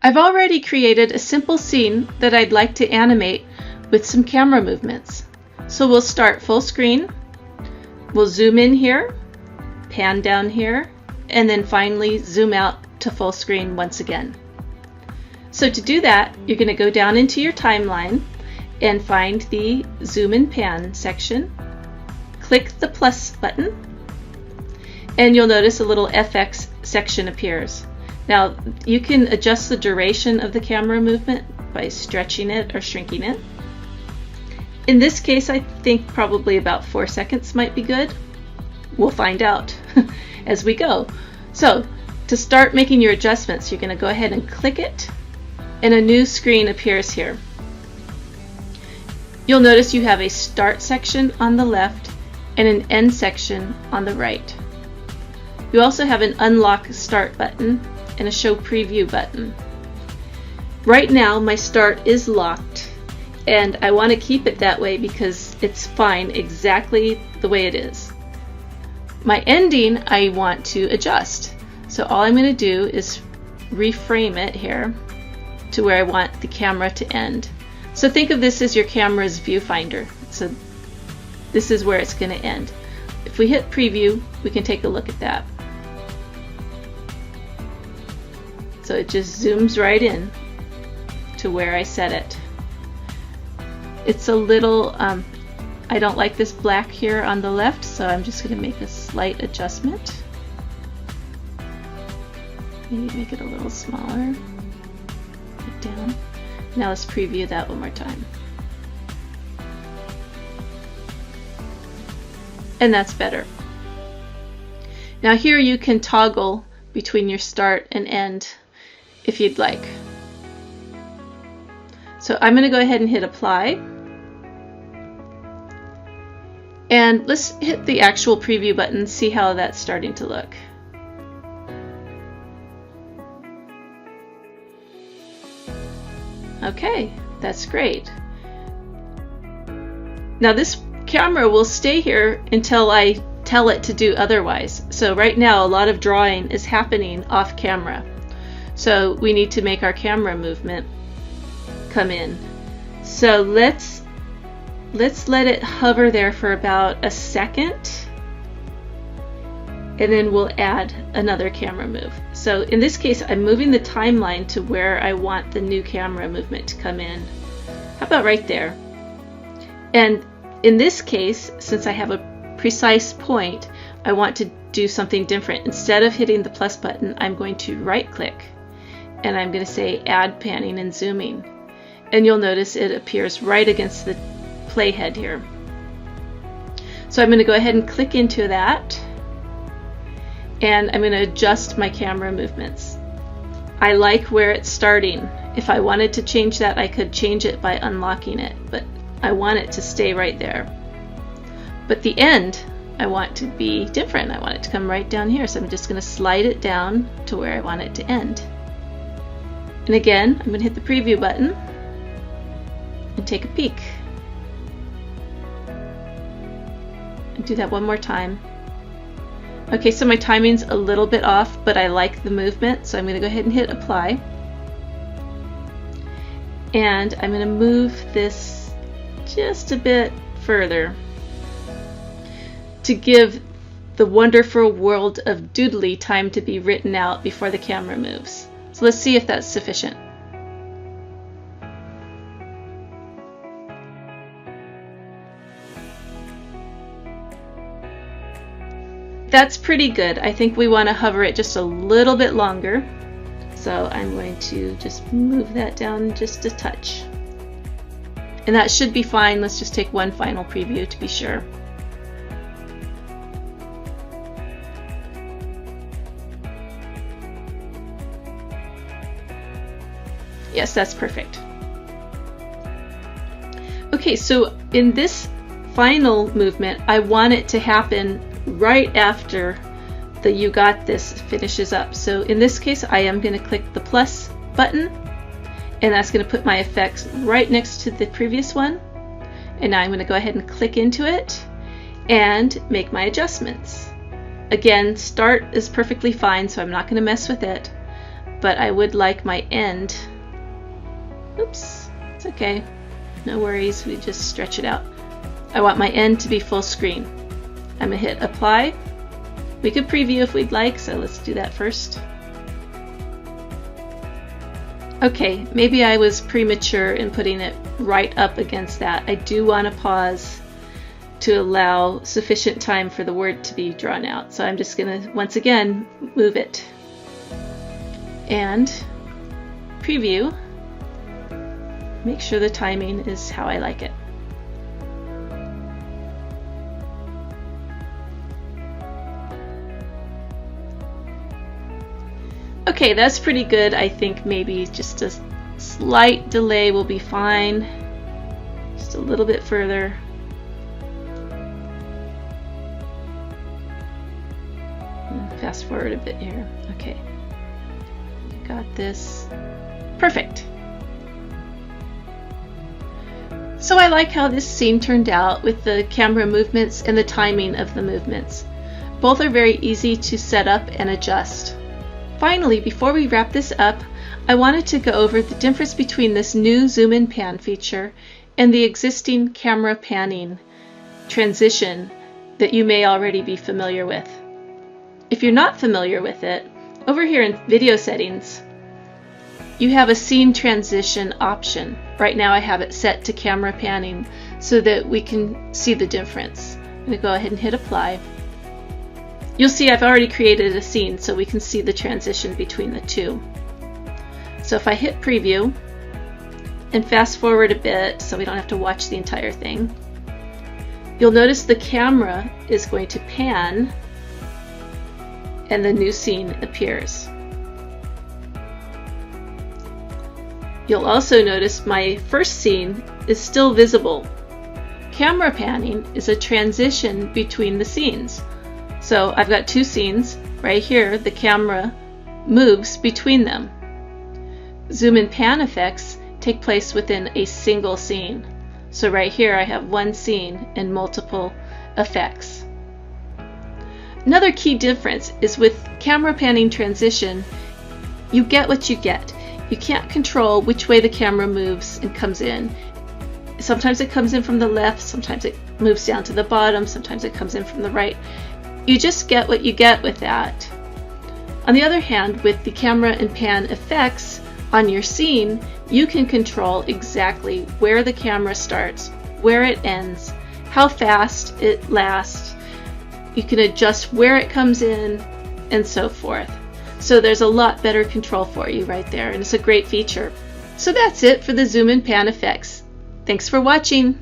I've already created a simple scene that I'd like to animate with some camera movements. So we'll start full screen, we'll zoom in here, pan down here, and then finally zoom out to full screen once again. So to do that, you're going to go down into your timeline and find the zoom and pan section. Click the plus button, and you'll notice a little FX section appears. Now you can adjust the duration of the camera movement by stretching it or shrinking it. In this case, I think probably about 4 seconds might be good. We'll find out as we go. So to start making your adjustments, you're going to go ahead and click it, and a new screen appears here. You'll notice you have a start section on the left and an end section on the right. You also have an unlock start button and a show preview button. Right now my start is locked, and I want to keep it that way because it's fine exactly the way it is. My ending I want to adjust. So all I'm going to do is reframe it here to where I want the camera to end. So think of this as your camera's viewfinder. So this is where it's going to end. If we hit preview, we can take a look at that. So it just zooms right in to where I set it. It's a little, I don't like this black here on the left, so I'm just going to make a slight adjustment. Maybe make it a little smaller. Put down. Now let's preview that one more time. And that's better. Now here you can toggle between your start and end if you'd like. So I'm going to go ahead and hit apply. And let's hit the actual preview button, see how that's starting to look. Okay, that's great. Now this camera will stay here until I tell it to do otherwise. So right now a lot of drawing is happening off camera. So we need to make our camera movement come in. So let's let it hover there for about a second, and then we'll add another camera move. So in this case, I'm moving the timeline to where I want the new camera movement to come in. How about right there? And in this case, since I have a precise point, I want to do something different. Instead of hitting the plus button, I'm going to right click, and I'm going to say add panning and zooming. And you'll notice it appears right against the playhead here. So I'm going to go ahead and click into that, and I'm going to adjust my camera movements. I like where it's starting. If I wanted to change that, I could change it by unlocking it, but I want it to stay right there. But the end, I want to be different. I want it to come right down here, so I'm just going to slide it down to where I want it to end. And again, I'm going to hit the preview button and take a peek. And do that one more time. Okay, so my timing's a little bit off, but I like the movement, so I'm going to go ahead and hit apply. And I'm going to move this just a bit further to give the wonderful world of Doodly time to be written out before the camera moves. So let's see if that's sufficient. That's pretty good. I think we want to hover it just a little bit longer. So I'm going to just move that down just a touch. And that should be fine. Let's just take one final preview to be sure. Yes, that's perfect. Okay, so in this final movement, I want it to happen right after the You Got This finishes up. So in this case, I am going to click the plus button, and that's going to put my effects right next to the previous one. And now I'm going to go ahead and click into it and make my adjustments. Again, start is perfectly fine, so I'm not going to mess with it. but I would like my end. Oops, it's okay. No worries, we just stretch it out. I want my end to be full screen. I'm gonna hit apply. We could preview if we'd like, so let's do that first. Okay, maybe I was premature in putting it right up against that. I do want to pause to allow sufficient time for the word to be drawn out. So I'm just going to, once again, move it. And preview. Make sure the timing is how I like it. Okay, that's pretty good. I think maybe just a slight delay will be fine. Just a little bit further. Fast forward a bit here. Okay, got this. Perfect. So I like how this scene turned out with the camera movements and the timing of the movements. Both are very easy to set up and adjust. Finally, before we wrap this up, I wanted to go over the difference between this new zoom in pan feature and the existing camera panning transition that you may already be familiar with. If you're not familiar with it, over here in video settings, you have a scene transition option. Right now I have it set to camera panning so that we can see the difference. I'm going to go ahead and hit apply. You'll see I've already created a scene so we can see the transition between the two. So if I hit preview and fast forward a bit so we don't have to watch the entire thing, you'll notice the camera is going to pan and the new scene appears. You'll also notice my first scene is still visible. Camera panning is a transition between the scenes. So I've got two scenes right here. The camera moves between them. Zoom and pan effects take place within a single scene. So right here I have one scene and multiple effects. Another key difference is with camera panning transition, you get what you get. You can't control which way the camera moves and comes in. Sometimes it comes in from the left, sometimes it moves down to the bottom, sometimes it comes in from the right. You just get what you get with that. On the other hand, with the camera and pan effects on your scene, you can control exactly where the camera starts, where it ends, how fast it lasts. You can adjust where it comes in and so forth. So there's a lot better control for you right there, and it's a great feature. So that's it for the zoom and pan effects. Thanks for watching.